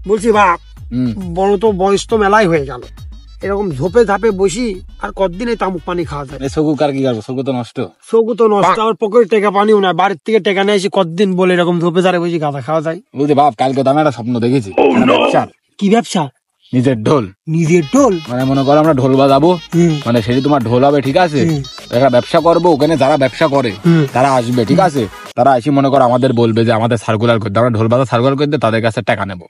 বলছি বাপ, বড় তো বয়স তো মেলাই হয়ে গেল, এরকম ঝোপে ঝাপে বসি আর কতদিন এই তামুক পানি খাওয়া যায়? সগু কার কি করবো, সগু তো নষ্ট। সগু তো নষ্ট, আমার পকেটে টাকা পানিও না, বাড়ির থেকে টাকা নিয়ে এসে কতদিন বলে এরকম ঝোপে ঝাড়ে বসে গাঁদা খাওয়া যায়? বুঝলি বাপ, কালকে তো আমি একটা স্বপ্ন দেখেছি। কি ব্যবসা? নিজের ঢোল। নিজের ঢোল? মানে মনে করো আমরা ঢোল বাজাবো, মানে সেটি তোমার ঢোল হবে, ঠিক আছে? একটা ব্যবসা করবো, ওখানে যারা ব্যবসা করে তারা আসবে, ঠিক আছে? তারা এসে মনে করো আমাদের বলবে যে আমাদের সার্কুলার করতে, আমরা ঢোল বাজা সার্কুলার করতে তাদের কাছে টাকা নেবো।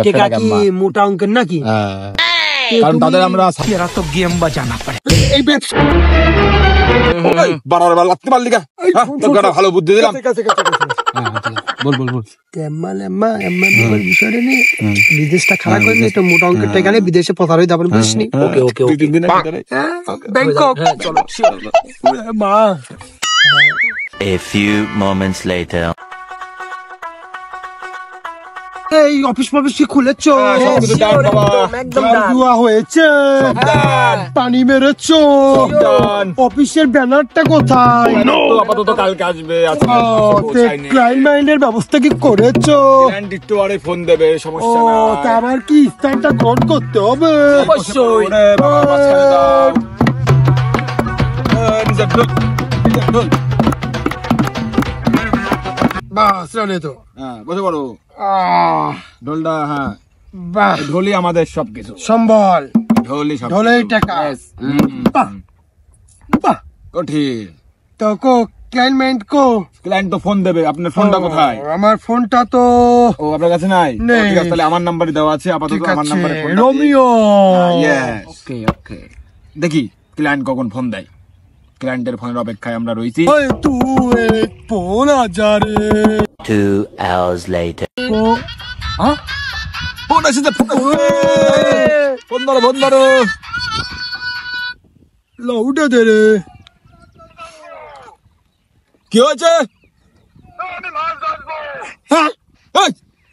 টাকা কি মোটা অঙ্কের নাকি? কারণ তাদের আমরা তো গেম বাজানা পড়ে এই ব্যবসা। বারবার লাগতে পারলি কা? তোকে ভালো বুদ্ধি দিলাম। বল বল বল। বিদেশটা খারাপ করে নিয়ে তো মোটা অঙ্কের টাকা নিয়ে বিদেশে প্রচার হয়ে যাবেন, বুঝিস নি? ওকে ওকে ওকে। 2-3 দিনের ভিতরে ব্যাংকক চলো। মা A few moments later. এই অফিস ফফিস কি খুলেছো? একদম ধোয়া হয়েছে, পানি মেরেছো, অফিসের ব্যানারটা কোথায়? আপাতত কালকে আসবে। ক্লায়েন্ট মাইন্ডের ব্যবস্থা কি করেছো? ক্লায়েন্ট একটু পরে ফোন দেবে, সমস্যা না। তা আমার কি স্থানটা গ্রহণ করতে হবে? অবশ্যই। বাস রানে তো বসে পড়ো। ঢোলটা, হ্যাঁ ঢোলই আমাদের সবকিছু, সম্বল ঢোলই সব, ঢোলেই টাকা। কঠিন তো ক্লায়েন্ট মাইন্ড ক্লায়েন্ট তো ফোন দেবে। আপনার ফোনটা কোথায়? আমার ফোনটা তো ও আপনার কাছে নাই? নেই। ঠিক আছে, তাহলে আমার নাম্বারই দেওয়া আছে আপাতত। আমার নাম্বারে ফোন রোমিও। ওকে ওকে, দেখি ক্লায়েন্ট কখন ফোন দেয়। ক্লায়েন্টের ফোনের অপেক্ষায় আমরা রয়েছি। 2 hours later. ফোন এসেছে, ফোন ধরো, ফোন ধরো। লাউডে দে রে। কি হয়েছে?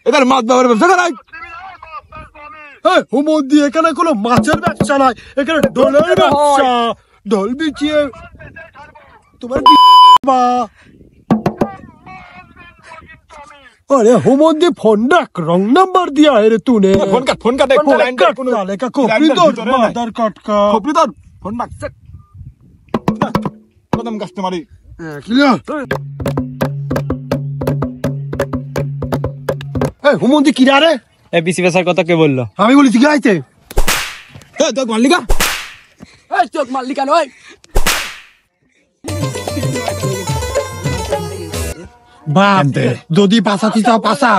এখানে মাছ ব্যবহার ব্যবসা নাই। হুমন্দি, এখানে কোনো মাছের ব্যবসা নাই, এখানে ঢোলের ব্যবসা। ঢোল বিচিয়ে তোমার अरे हुमंदी फोन डाक रॉन्ग नंबर दिया है रे तूने। फोन काट, फोन काट, साले का खोपड़ी तोड़, मादर कट का खोपड़ी तोड़, फोन डाक से कदम कस्टमर क्लियर। ए हुमंदी किरा रे? ए बीसी बेसार কথা কে বললো? আমি বলেছি কি আইতে? এ তোক মালিকা, এই চোখ মালিকা নয়। বাপ যদি পাসাতি তা পাসা,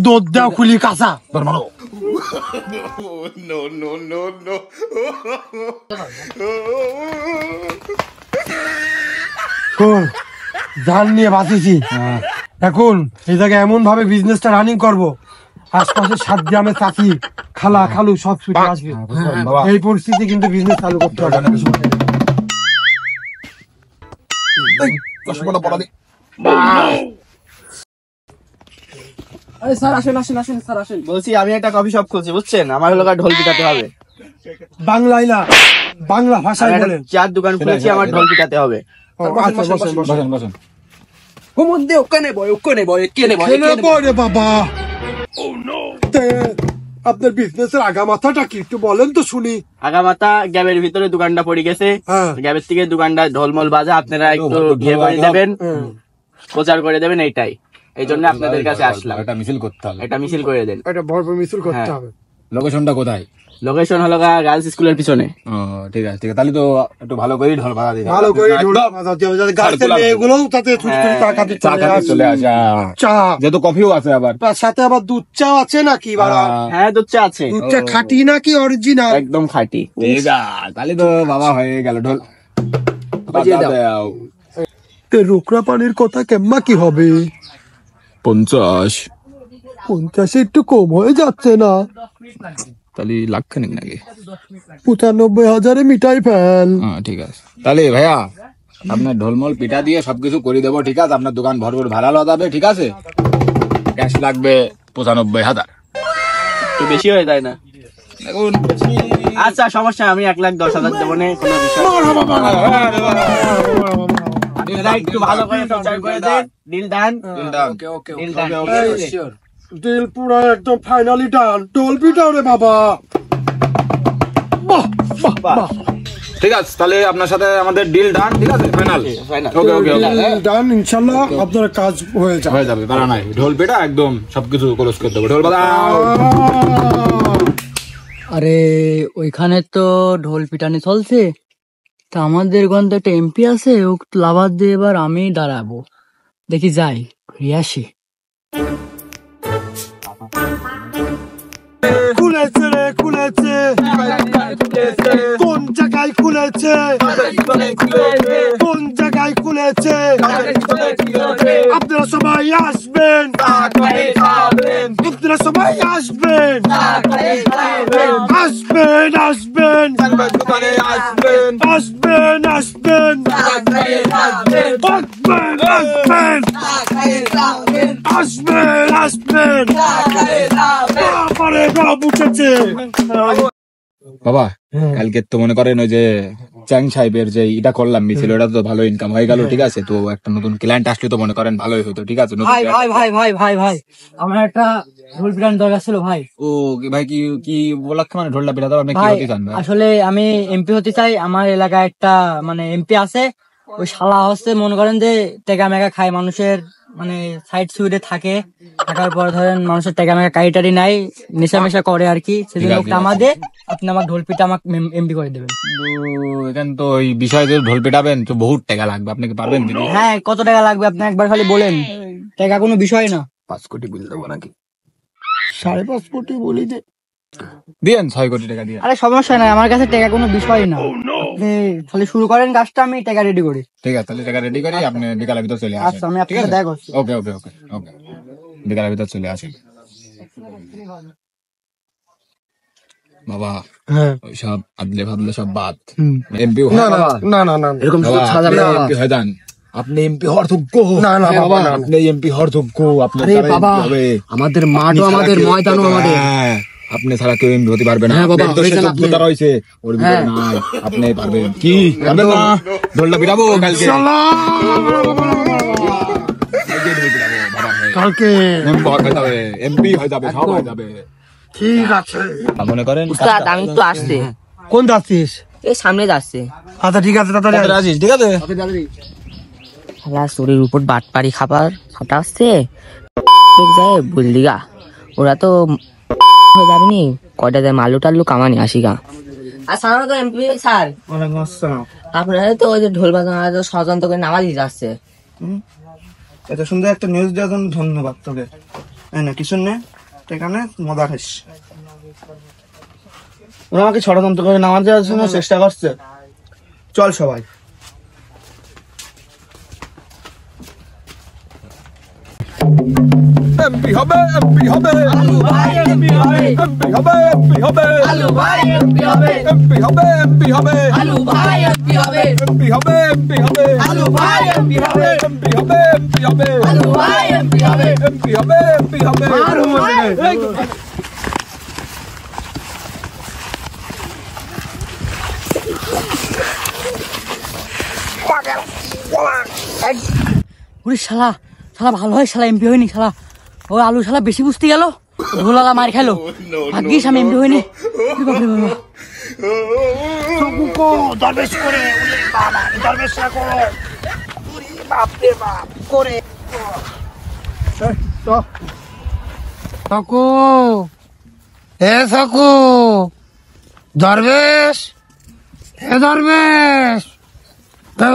দুধ দাও খুলি কাঁচা। তোর মারো। জান নিয়ে বাঁচেছি, এখন এই জায়গায় এমন ভাবে বিজনেসটা রানিং করবো, আশপাশে 7 গ্রামের চাচি খালা খালু সব ছুটে আসবে। এই পরিস্থিতি কিন্তু বিজনেস চালু করতে হবে। স্যার আসেন আসেন আসেন স্যার আসেন। বলছি আমি একটা কফি শপ খুলছি, বুঝছেন? আমার হলো ঢোল পিটাতে হবে। বাংলায় না, বাংলা ভাষায় বলেন। চার দোকান খুলেছি, আমার ঢোল পিটাতে হবে। বসেন বসেন। হুমন্দি ওখানে বয়, ওখানে বয়, কেনে বয়, কেনে বয় বাবা। আপনার বিজনেসের আগামাথাটা কি একটু বলেন তো শুনি। আগামাথা গ্যাবের ভিতরে দোকানটা পড়ে গেছে, গ্যাবের থেকে দোকানটা ঢোলমল বাজা, আপনারা একটু ইয়ে করে দেবেন, প্রচার করে দেবেন, এইটাই। এই জন্য আপনাদের কাছে আসলাম। এটা মিছিল করতে হবে, এটা মিছিল করে দেন। এটা বড় মিছিল করতে হবে। লোকেশনটা কোথায়? লোকেশন হলো গার্লস স্কুলের পিছনে। ঠিক আছে ঠিক আছে, তাহলে তো একটু ভালো করে ঢোল বাজা দিতে হবে। ভালো করে ঢোল বাজা দিতে হবে যাতে গার্লসের মেয়েগুলোও তাতে ছুটি ছুটি টাকা দিতে চলে আসে। চা যেহেতু কফিও আছে, আবার তার সাথে আবার দুধ চা আছে নাকি? হ্যাঁ দুধ চা আছে। দুধ চা খাঁটি নাকি অরিজিনাল? একদম খাঁটি। ঠিক আছে, তাহলে তো বাবা হয়ে গেল। ঢোল দাও। রোকরা পানির কথা কেমন কি হবে? 50 একটু কম হয়ে যাচ্ছে না? তাহলে লাখ খানিক নাকি? 95,000 মিটাই ফেল। ঠিক আছে, তাহলে ভাইয়া আপনার ঢোলমল পিঠা দিয়ে সবকিছু করে দেবো, ঠিক আছে? আপনার দোকান ভরপুর ভাড়া লওয়া যাবে, ঠিক আছে? ক্যাশ লাগবে 95,000। একটু বেশি হয়ে যায় না? দেখুন আচ্ছা সমস্যা, আমি 1,10,000 দেবো না, কোনো বিষয়। একটু ভালো করে প্রচার করে দেন, ডিল ডান। ডিল পুরো একদম ফাইনালি ডান। ঢোল পিটাও রে বাবা। বাহ বাহ বাহ। ঠিক আছে, তাহলে আপনার সাথে আমাদের ডিল ডান। ঠিক আছে, ফাইনাল। ওকে ওকে ডান, ইনশাআল্লাহ আপনার কাজ হয়ে যাবে। হয়ে যাবে, তারা নাই। ঢোল পেটা একদম সবকিছু ক্লোজ করে দেবো। ঢোল বাজাও। আরে ওইখানে তো ঢোল পিটানি চলছে, তা আমাদের গন্ধ একটা এমপি আছে, ও লাভার দিয়ে এবার আমি দাঁড়াবো, দেখি যাই ঘুরে আসি। খুলেছে রে খুলেছে, কোন জায়গায় খুলেছে, কোন জায়গায় খুলেছে, আপনারা সবাই আসবেন, আপনারা সবাই আসবেন, আসবেন আসবেন আসবেন আসবেন আসবেন আসবেন আসবেন। বাবারে বাপ উঠেছে। বাবা, কালকে তো মনে করেন ওই যে চ্যাং সাহেবের যে এটা করলাম মিছিল, ওটা তো ভালো ইনকাম হয়ে গেল। ঠিক আছে, তো একটা নতুন ক্লায়েন্ট আসলে তো মনে করেন ভালোই হতো। ঠিক আছে, ভাই ভাই ভাই ভাই ভাই ভাই আমার একটা ঢোল পিটানোর দরকার ছিল ভাই। ও ভাই, কি কি বলাচ্ছে মানে ঢোলটা পিটাতে আপনি কি ভাই হতে চান? আসলে আমি এমপি হতে চাই। আমার এলাকায় একটা মানে এমপি আছে, ওই শালা হচ্ছে মনে করেন যে টেকা মেকা খায় মানুষের, মানে সাইড সুইডে থাকে, থাকার পর ধরেন মানুষের টেকা মেকা কাইটারি নাই, নেশা মেশা করে আর কি। সেজন্য ওটা আমাদের, আপনি আমার ঢোল পিটা আমাকে এমপি করে দেবেন। এখানে তো ওই বিষয়ে যে ঢোল পেটাবেন তো বহুত টাকা লাগবে, আপনি কি পারবেন দিদি? হ্যাঁ, কত টাকা লাগবে আপনি একবার খালি বলেন, টাকা কোনো বিষয় না। 5 কোটি বিল দেবো নাকি? 5.5 কোটি বলি যে দিয়েন 6 কোটি টাকা দিয়ে। আরে সমস্যা নাই, আমার কাছে টাকা কোনো বিষয় না, আপনি খালি শুরু করেন কাজটা, আমি টাকা রেডি করি। ঠিক আছে, তাহলে টাকা রেডি করি, আপনি বিকালের ভিতর চলে আসেন। আচ্ছা, আমি ঠিক আপনার আছে, সাথে দেখা করছি। ওকে ওকে ওকে ওকে, বিকালের ভিতর চলে আসেন। বাবা, হ্যাঁ ওইসব আদলে ফাদলে সব বাদ। এমপি না না না না এরকম এমপি হয় যান। আপনি এমপি হওয়ার যোগ্য। না না বাবা না, আপনি এমপি হওয়ার যোগ্য। আপনি আরে বাবা, আমাদের মাঠও আমাদের ময়দানও আমাদের। আপনি ছাড়া কেউ এমপি হতে পারবে না। হ্যাঁ বাবা, আপনার তো সে যোগ্যতা রয়েছে, ওর ভিতরে নাই। আপনি পারবেন কি? পারবেন না? ঢোলটা পিটাবো কালকে। কালকে এমপি হয়ে যাবে, সব হয়ে যাবে। ঠিক আছে। মনে করেন উস্তাদ আমি তো আসছে, কোন যাচ্ছিস? এই সামনে যাচ্ছে। আচ্ছা ঠিক আছে, তাড়াতাড়ি আয়। ঠিক আছে। শালা শরীর উপর বাটপারি খাবার ফাটা আসছে যায় বুলদিগা, ওরা তো হয়ে যাবে নি, কয়টা দেয় মালু টাল্লু কামানি আসিগা। আর সাধারণত এমপি স্যার, আপনারা তো ওই যে ঢোল বাজানো ষড়যন্ত্র করে নামাজি যাচ্ছে। এত সুন্দর একটা নিউজ দেওয়ার জন্য ধন্যবাদ তোকে। না কিছু নেই, এখানে মজা খাইস। ওরা আমাকে ষড়যন্ত্র করে নামাজ দেওয়ার জন্য চেষ্টা করছে। চল সবাই। এমপি হবে, এমপি হবে, আলু ভাই এমপি হবে, এমপি হবে, এমপি হবে, আলু ভাই এমপি হবে, এমপি হবে, এমপি হবে, আলু ভাই এমপি হবে, এমপি হবে, এমপি হবে, আলু ভাই এমপি হবে, এমপি হবে, এমপি হবে, আলু ভাই এমপি হবে, এমপি হবে, এমপি হবে, আলু ভাই। ওরে শালা, শালা ভালো হয়, শালা এমপি হয়নি। শালা ওই আলু শালা বেশি বুঝতে গেল, ঢোলালা মার খাইলো। ভাগ্যিস আমি এমপি হয়নি। বাপরে বাবা, দরবেশ করে বাবা, দরবেশ করে বাপরে বাপ করে। সকু, এ সকু, দরবেশ, এ দরবেশ। ধর